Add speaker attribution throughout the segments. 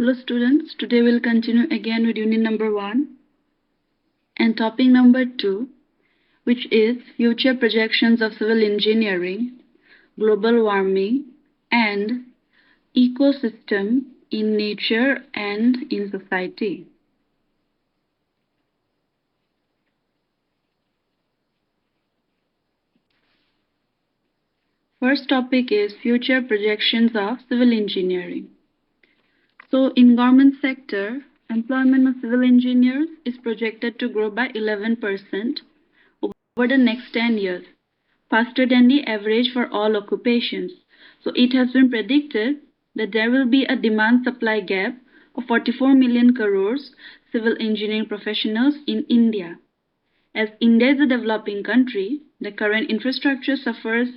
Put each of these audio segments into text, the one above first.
Speaker 1: Hello students, today we'll continue again with unit number 1 and topic number 2, which is future projections of civil engineering, global warming and ecosystem in nature and in society. First topic is future projections of civil engineering. So in government sector, employment of civil engineers is projected to grow by 11% over the next 10 years, faster than the average for all occupations. So it has been predicted that there will be a demand supply gap of 44 million crores civil engineering professionals in India. As India is a developing country, the current infrastructure suffers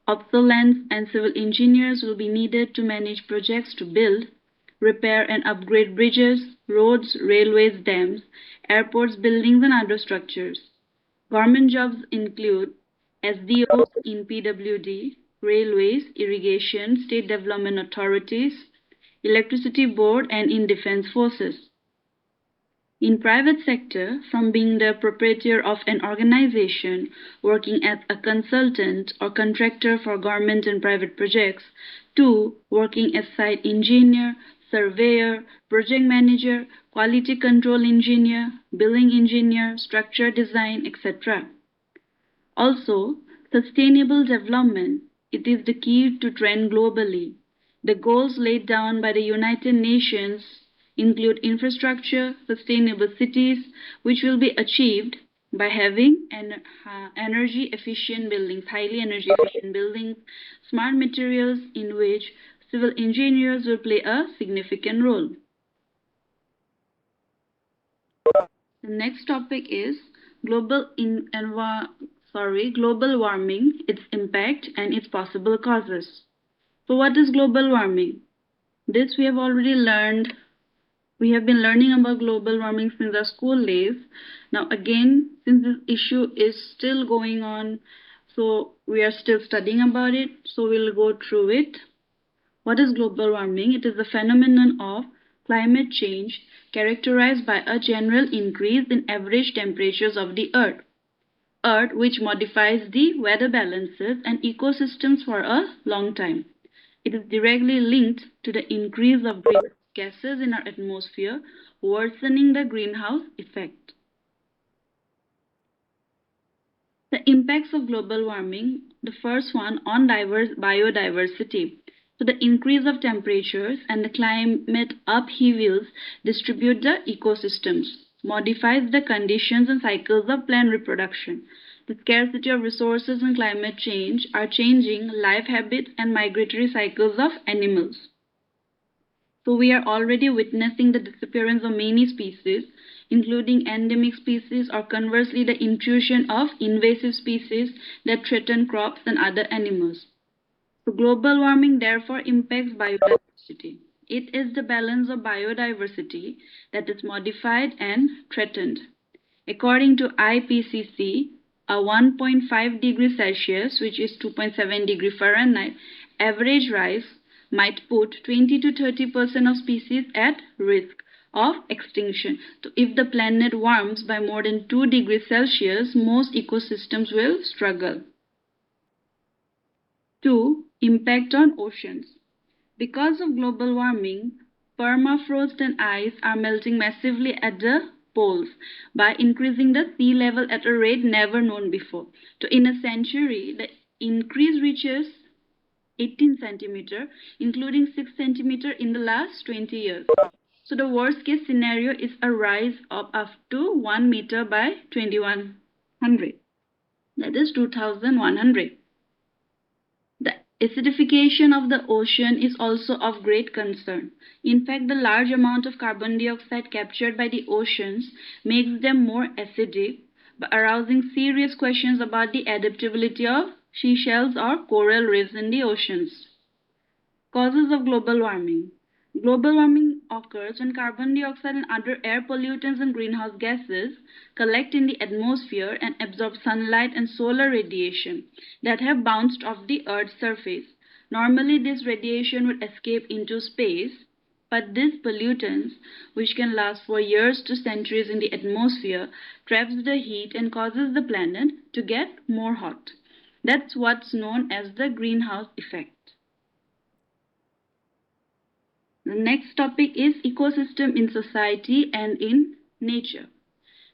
Speaker 1: obsolescence and civil engineers will be needed to manage projects to build, repair and upgrade bridges, roads, railways, dams, airports, buildings and other structures. Government jobs include SDOs in PWD, railways, irrigation, state development authorities, electricity board and in defense forces. In private sector, from being the proprietor of an organization, working as a consultant or contractor for government and private projects, to working as site engineer, surveyor, project manager, quality control engineer, billing engineer, structure design, etc. Also, sustainable development, it is the key to trend globally. The goals laid down by the United Nations include infrastructure, sustainable cities, which will be achieved by having energy efficient buildings, highly energy efficient buildings, smart materials in which civil engineers will play a significant role. The next topic is global warming, its impact and its possible causes. So what is global warming? This we have already learned. We have been learning about global warming since our school days. Now again, since this issue is still going on, so we are still studying about it, so we'll go through it. What is global warming? It is the phenomenon of climate change characterized by a general increase in average temperatures of the Earth. Which modifies the weather balances and ecosystems for a long time. It is directly linked to the increase of greenhouse gases in our atmosphere, worsening the greenhouse effect. The impacts of global warming, the first one on biodiversity. So the increase of temperatures and the climate upheavals distribute the ecosystems, modifies the conditions and cycles of plant reproduction. The scarcity of resources and climate change are changing life habits and migratory cycles of animals. So we are already witnessing the disappearance of many species, including endemic species or conversely the intrusion of invasive species that threaten crops and other animals. So global warming therefore impacts biodiversity. It is the balance of biodiversity that is modified and threatened. According to IPCC, a 1.5 degrees Celsius, which is 2.7 degree Fahrenheit, average rise might put 20 to 30% of species at risk of extinction. So if the planet warms by more than 2 degrees Celsius, most ecosystems will struggle. 2. Impact on oceans. Because of global warming, permafrost and ice are melting massively at the poles by increasing the sea level at a rate never known before. So in a century, the increase reaches 18 centimeter, including 6 centimeter in the last 20 years. So the worst case scenario is a rise of up to 1 meter by 2100. That is 2100. The acidification of the ocean is also of great concern. In fact, the large amount of carbon dioxide captured by the oceans makes them more acidic, arousing serious questions about the adaptability of seashells or coral reefs in the oceans. Causes of global warming. Global warming occurs when carbon dioxide and other air pollutants and greenhouse gases collect in the atmosphere and absorb sunlight and solar radiation that have bounced off the Earth's surface. Normally, this radiation would escape into space, But these pollutants, which can last for years to centuries in the atmosphere, traps the heat and causes the planet to get more hot. That's what's known as the greenhouse effect. The next topic is ecosystem in society and in nature.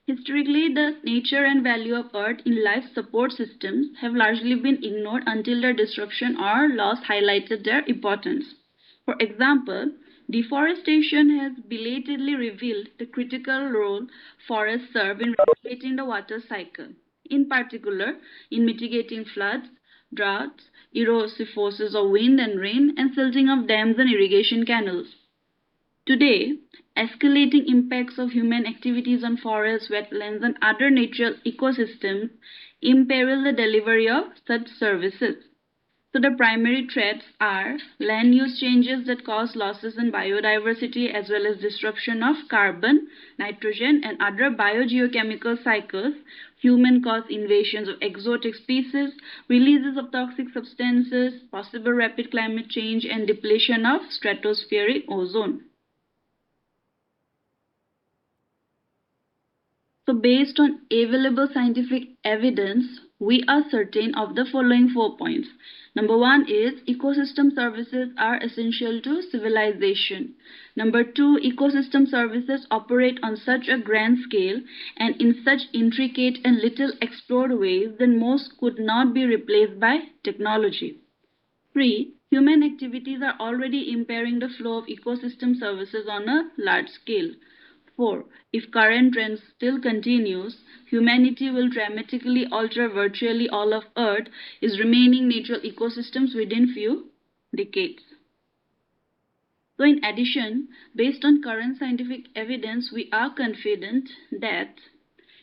Speaker 1: Historically, the nature and value of Earth in life support systems have largely been ignored until their disruption or loss highlighted their importance. For example, deforestation has belatedly revealed the critical role forests serve in regulating the water cycle, in particular in mitigating floods, droughts, erosive forces of wind and rain, and silting of dams and irrigation canals. Today, escalating impacts of human activities on forests, wetlands, and other natural ecosystems imperil the delivery of such services. So, the primary threats are land use changes that cause losses in biodiversity as well as disruption of carbon, nitrogen, and other biogeochemical cycles, human caused invasions of exotic species, releases of toxic substances, possible rapid climate change, and depletion of stratospheric ozone. So, based on available scientific evidence, we are certain of the following 4 points. Number one is ecosystem services are essential to civilization. Number two, ecosystem services operate on such a grand scale and in such intricate and little explored ways that most could not be replaced by technology. 3. Human activities are already impairing the flow of ecosystem services on a large scale. 4. If current trends still continues, humanity will dramatically alter virtually all of Earth's remaining natural ecosystems within few decades. So in addition, based on current scientific evidence, we are confident that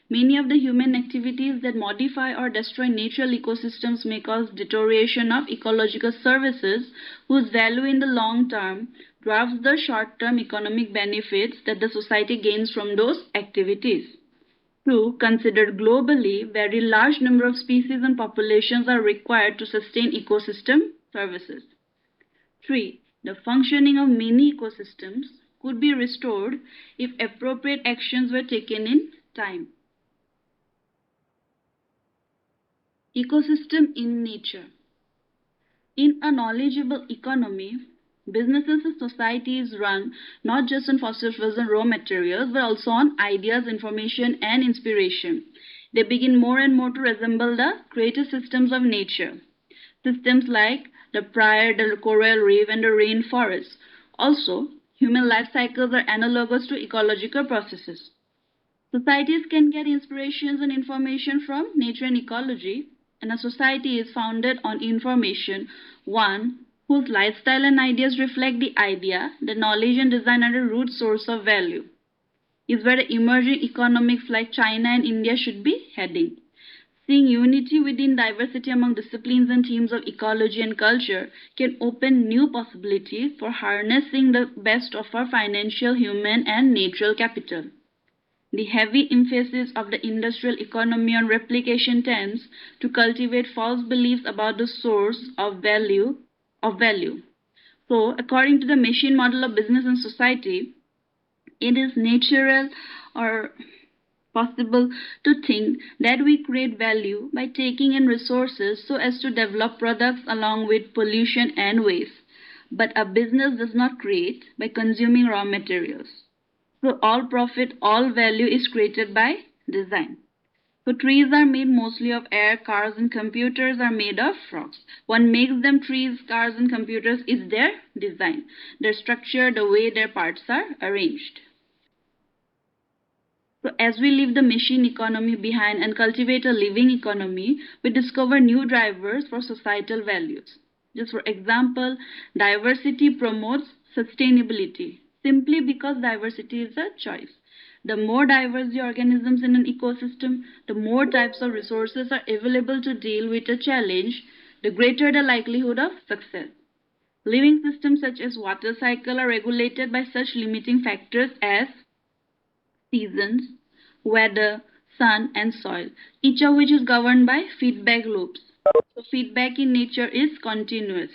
Speaker 1: many of the human activities that modify or destroy natural ecosystems may cause deterioration of ecological services whose value in the long term dwarfs the short term economic benefits that the society gains from those activities. 2. Considered globally, very large number of species and populations are required to sustain ecosystem services. 3. The functioning of many ecosystems could be restored if appropriate actions were taken in time. Ecosystem in nature. In a knowledgeable economy, businesses and societies run not just on fossil fuels and raw materials but also on ideas, information, and inspiration. They begin more and more to resemble the creative systems of nature. Systems like the prairie, the coral reef, and the rainforest. Also, human life cycles are analogous to ecological processes. Societies can get inspirations and information from nature and ecology, and a society is founded on information, one whose lifestyle and ideas reflect the idea, the knowledge and design are the root source of value, is where the emerging economics like China and India should be heading. Seeing unity within diversity among disciplines and themes of ecology and culture can open new possibilities for harnessing the best of our financial, human, and natural capital. The heavy emphasis of the industrial economy on replication tends to cultivate false beliefs about the source of value. So, according to the machine model of business and society, it is natural or possible to think that we create value by taking in resources so as to develop products along with pollution and waste. But a business does not create by consuming raw materials. So all profit, all value is created by design. So trees are made mostly of air, cars and computers are made of rocks. What makes them trees, cars and computers is their design, their structure, the way their parts are arranged. So as we leave the machine economy behind and cultivate a living economy, we discover new drivers for societal values. Just for example, diversity promotes sustainability simply because diversity is a choice. The more diverse the organisms in an ecosystem, the more types of resources are available to deal with a challenge, the greater the likelihood of success. Living systems such as water cycle are regulated by such limiting factors as seasons, weather, sun, and soil, each of which is governed by feedback loops. So, feedback in nature is continuous.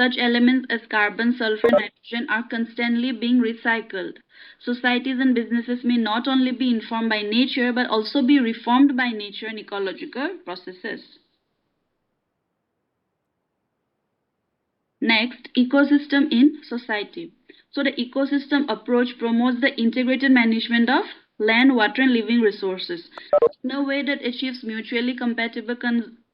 Speaker 1: Such elements as carbon, sulfur, and nitrogen are constantly being recycled. Societies and businesses may not only be informed by nature but also be reformed by nature and ecological processes. Next, ecosystem in society. So the ecosystem approach promotes the integrated management of land, water, and living resources in a way that achieves mutually compatible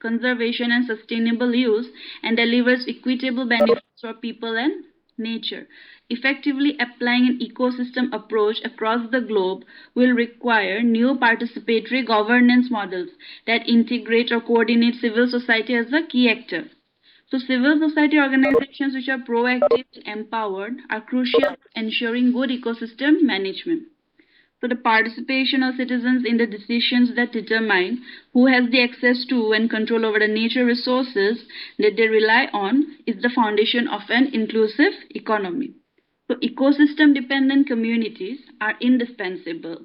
Speaker 1: conservation and sustainable use and delivers equitable benefits for people and nature. Effectively applying an ecosystem approach across the globe will require new participatory governance models that integrate or coordinate civil society as a key actor. So, civil society organizations which are proactive and empowered are crucial for ensuring good ecosystem management. So, the participation of citizens in the decisions that determine who has the access to and control over the nature resources that they rely on is the foundation of an inclusive economy. So, ecosystem dependent communities are indispensable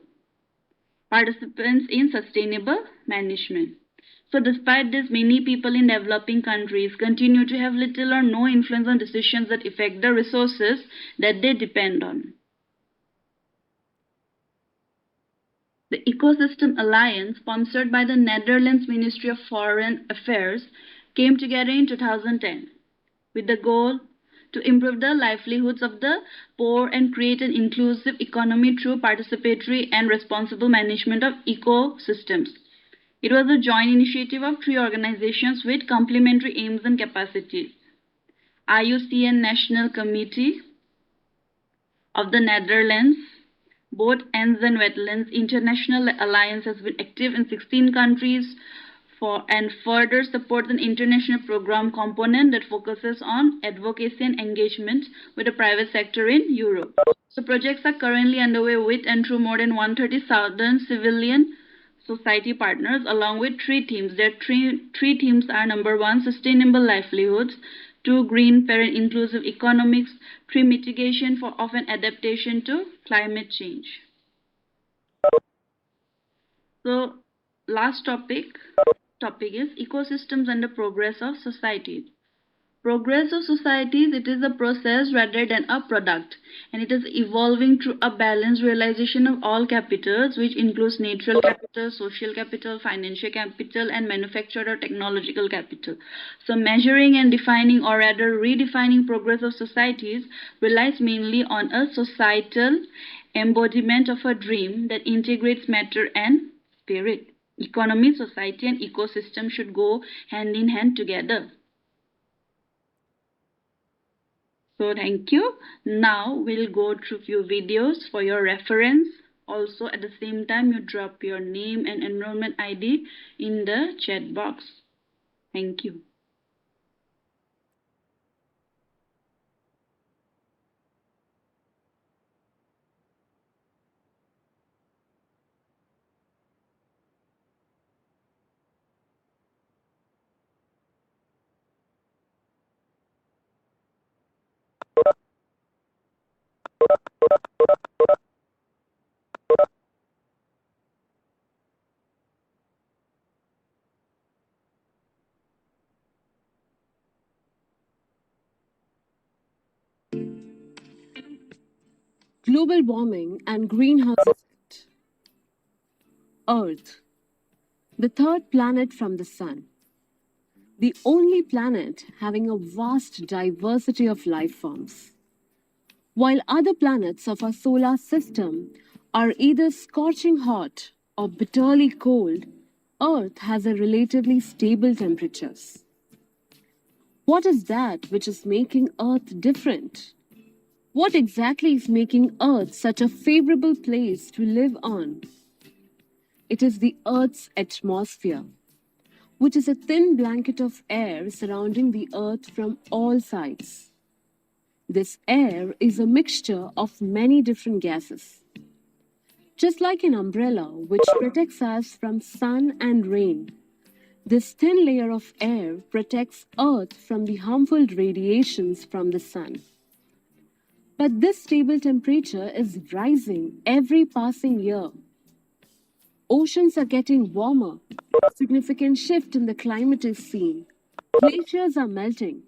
Speaker 1: participants in sustainable management. So, despite this, many people in developing countries continue to have little or no influence on decisions that affect the resources that they depend on. The Ecosystem Alliance, sponsored by the Netherlands Ministry of Foreign Affairs, came together in 2010 with the goal to improve the livelihoods of the poor and create an inclusive economy through participatory and responsible management of ecosystems. It was a joint initiative of three organizations with complementary aims and capacities. IUCN National Committee of the Netherlands, both ends and wetlands international alliance has been active in 16 countries for and further supports an international program component that focuses on advocacy and engagement with the private sector in Europe. So projects are currently underway with and through more than 130,000 civilian society partners along with three themes. Their three themes are number one, sustainable livelihoods, two, green, fair and inclusive economics, three, mitigation for of an adaptation to climate change. So last topic is ecosystems and the progress of society. Progress of societies, it is a process rather than a product, and it is evolving through a balanced realization of all capitals, which includes natural capital, social capital, financial capital, and manufactured or technological capital. So measuring and defining, or rather redefining progress of societies relies mainly on a societal embodiment of a dream that integrates matter and spirit. Economy, society, and ecosystem should go hand in hand together. So thank you. Now we'll go through few videos for your reference. Also at the same time you drop your name and enrollment ID in the chat box. Thank you.
Speaker 2: Global warming and greenhouse effect. Earth, the third planet from the Sun, the only planet having a vast diversity of life forms. While other planets of our solar system are either scorching hot or bitterly cold, Earth has a relatively stable temperatures. What is that which is making Earth different? What exactly is making Earth such a favorable place to live on? It is the Earth's atmosphere, which is a thin blanket of air surrounding the Earth from all sides. This air is a mixture of many different gases. Just like an umbrella which protects us from sun and rain, this thin layer of air protects Earth from the harmful radiations from the sun. But this stable temperature is rising every passing year. Oceans are getting warmer. Significant shift in the climate is seen. Glaciers are melting.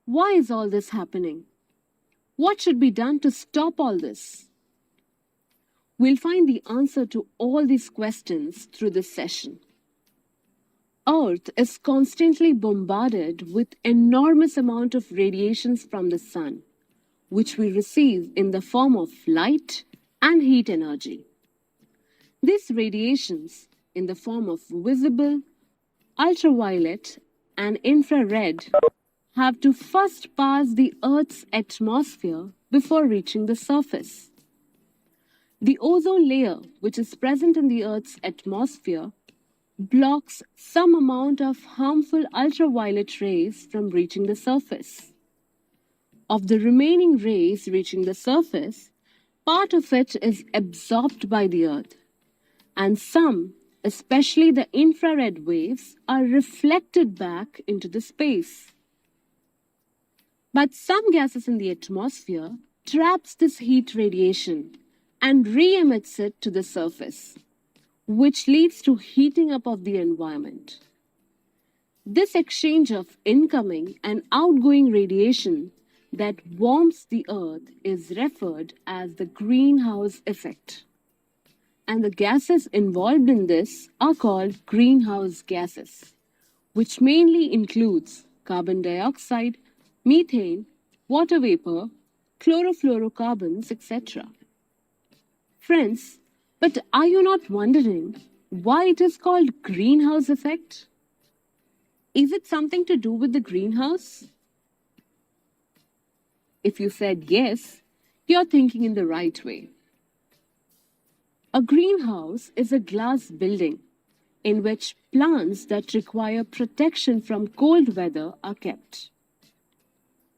Speaker 2: Why is all this happening? What should be done to stop all this? We'll find the answer to all these questions through this session. Earth is constantly bombarded with enormous amount of radiations from the sun, which we receive in the form of light and heat energy. These radiations, in the form of visible, ultraviolet, and infrared, have to first pass the Earth's atmosphere before reaching the surface. The ozone layer, which is present in the Earth's atmosphere, blocks some amount of harmful ultraviolet rays from reaching the surface. Of the remaining rays reaching the surface, part of it is absorbed by the Earth, and some, especially the infrared waves, are reflected back into the space. But some gases in the atmosphere traps this heat radiation and re-emits it to the surface, which leads to heating up of the environment. This exchange of incoming and outgoing radiation that warms the Earth is referred as the greenhouse effect. And the gases involved in this are called greenhouse gases, which mainly includes carbon dioxide, methane, water vapor, chlorofluorocarbons, etc. Friends, but are you not wondering why it is called greenhouse effect? Is it something to do with the greenhouse? If you said yes, you're thinking in the right way. A greenhouse is a glass building in which plants that require protection from cold weather are kept.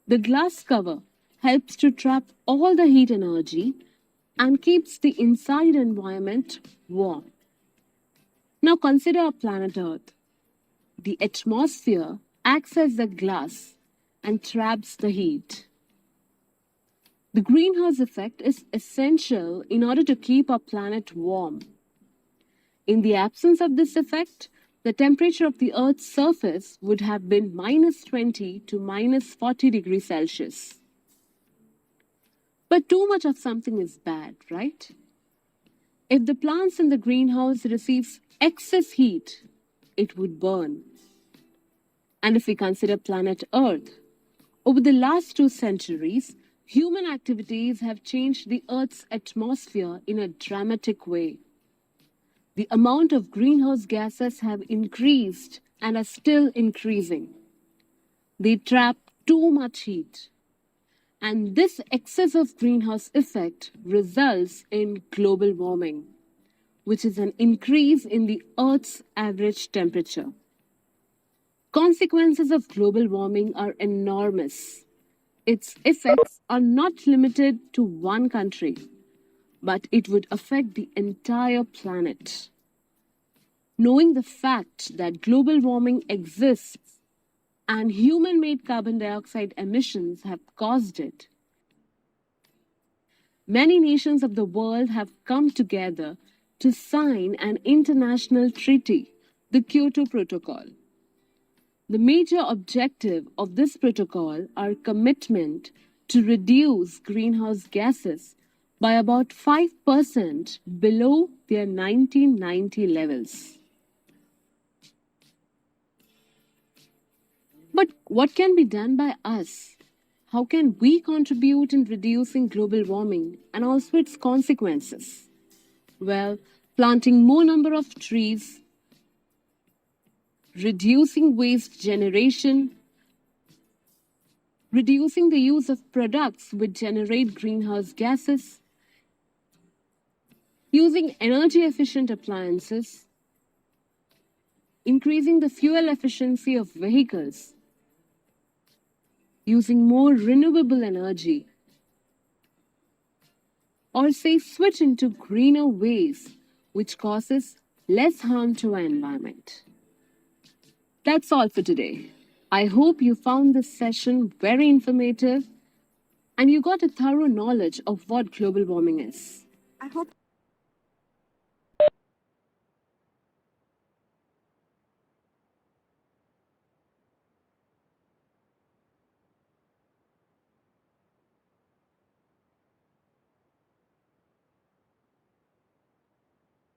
Speaker 2: The glass cover helps to trap all the heat energy and keeps the inside environment warm. Now consider our planet Earth. The atmosphere acts as the glass and traps the heat. The greenhouse effect is essential in order to keep our planet warm. In the absence of this effect, the temperature of the Earth's surface would have been -20 to -40 degrees Celsius. But too much of something is bad, right? If the plants in the greenhouse receives excess heat, it would burn. And if we consider planet Earth, over the last 2 centuries, human activities have changed the Earth's atmosphere in a dramatic way. The amount of greenhouse gases have increased and are still increasing. They trap too much heat. And this excess of greenhouse effect results in global warming, which is an increase in the Earth's average temperature. Consequences of global warming are enormous. Its effects are not limited to one country, but it would affect the entire planet. Knowing the fact that global warming exists and human-made carbon dioxide emissions have caused it, many nations of the world have come together to sign an international treaty, the Kyoto Protocol. The major objective of this protocol are commitment to reduce greenhouse gases by about 5% below their 1990 levels. But what can be done by us? How can we contribute in reducing global warming and also its consequences? Well, planting more number of trees, reducing waste generation, reducing the use of products which generate greenhouse gases, using energy-efficient appliances, increasing the fuel efficiency of vehicles, using more renewable energy, or say switch into greener ways which causes less harm to our environment. That's all for today. I hope you found this session very informative and you got a thorough knowledge of what global warming is.
Speaker 3: I hope